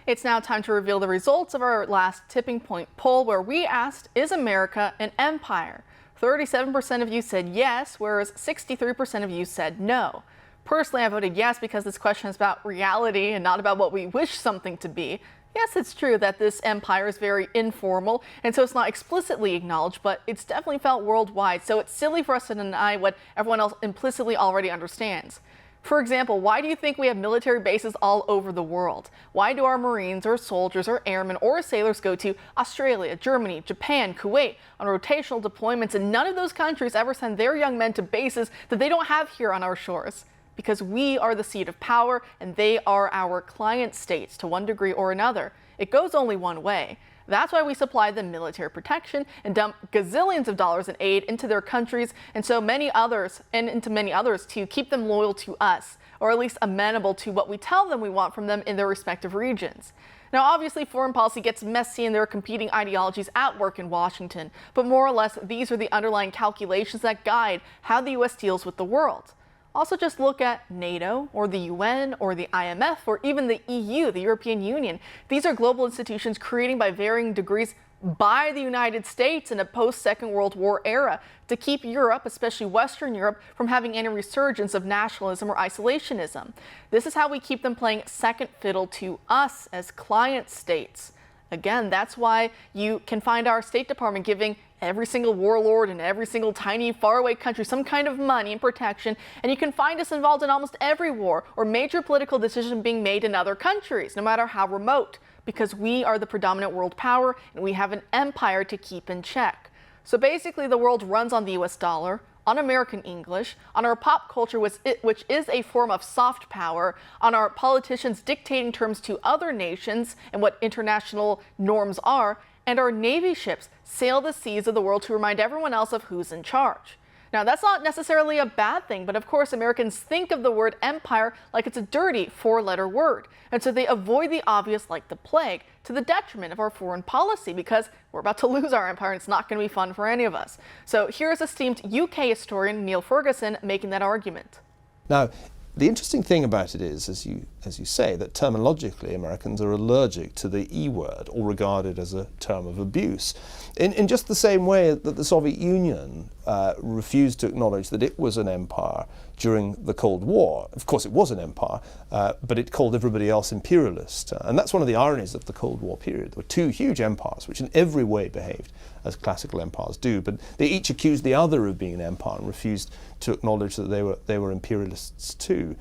It's now time to reveal the results of our last tipping point poll where we asked, is America an empire? 37% of you said yes, whereas 63% of you said no. Personally, I voted yes because this question is about reality and not about what we wish something to be. Yes, it's true that this empire is very informal, and so it's not explicitly acknowledged, but it's definitely felt worldwide, so it's silly for us to deny what everyone else implicitly already understands. For example, why do you think we have military bases all over the world? Why do our Marines or soldiers or airmen or sailors go to Australia, Germany, Japan, Kuwait on rotational deployments, and none of those countries ever send their young men to bases that they don't have here on our shores? Because we are the seat of power and they are our client states to one degree or another. It goes only one way. That's why we supply them military protection and dump gazillions of dollars in aid into their countries and so many others and into many others to keep them loyal to us, or at least amenable to what we tell them we want from them in their respective regions. Now, obviously, foreign policy gets messy and there are competing ideologies at work in Washington, but more or less, these are the underlying calculations that guide how the U.S. deals with the world. Also, just look at NATO or the UN or the IMF or even the EU, the European Union. These are global institutions created by varying degrees by the United States in a post-Second World War era to keep Europe, especially Western Europe, from having any resurgence of nationalism or isolationism. This is how we keep them playing second fiddle to us as client states. Again, that's why you can find our State Department giving every single warlord in every single tiny faraway country some kind of money and protection, and you can find us involved in almost every war or major political decision being made in other countries, no matter how remote, because we are the predominant world power and we have an empire to keep in check. So basically the world runs on the US dollar, on American English, on our pop culture, which is a form of soft power, on our politicians dictating terms to other nations and what international norms are, and our Navy ships sail the seas of the world to remind everyone else of who's in charge. Now, that's not necessarily a bad thing, but of course, Americans think of the word empire like it's a dirty four-letter word, and so they avoid the obvious like the plague, to the detriment of our foreign policy, because we're about to lose our empire and it's not going to be fun for any of us. So here's esteemed UK historian Neil Ferguson making that argument. Now, the interesting thing about it is, as you say, that terminologically Americans are allergic to the E word, or regard it as a term of abuse. In just the same way that the Soviet Union refused to acknowledge that it was an empire during the Cold War. Of course, it was an empire, but it called everybody else imperialist. And that's one of the ironies of the Cold War period. There were two huge empires which in every way behaved as classical empires do, but they each accused the other of being an empire and refused to acknowledge that they were imperialists too.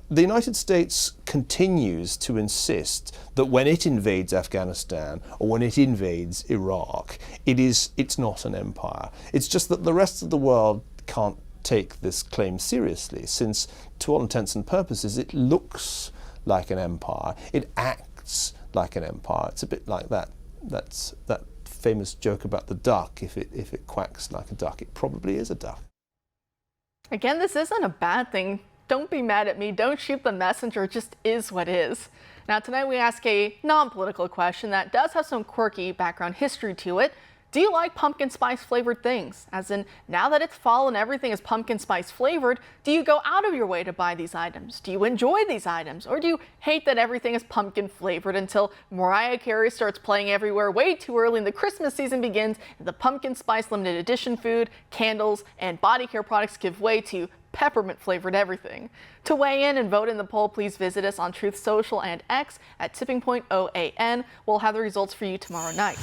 The United States continues to insist that when it invades Afghanistan or when it invades Iraq, it's not an empire. It's just that the rest of the world can't take this claim seriously, since to all intents and purposes it looks like an empire, it acts like an empire. It's a bit like that famous joke about the duck. If it quacks like a duck, it probably is a duck. Again, this isn't a bad thing. Don't be mad at me. Don't shoot the messenger. It just is what is. Now, tonight we ask a non-political question that does have some quirky background history to it. Do you like pumpkin spice flavored things? As in, now that it's fall and everything is pumpkin spice flavored, do you go out of your way to buy these items? Do you enjoy these items? Or do you hate that everything is pumpkin flavored until Mariah Carey starts playing everywhere way too early and the Christmas season begins and the pumpkin spice limited edition food, candles, and body care products give way to peppermint flavored everything? To weigh in and vote in the poll, please visit us on Truth Social and X at Tipping Point OAN. We'll have the results for you tomorrow night.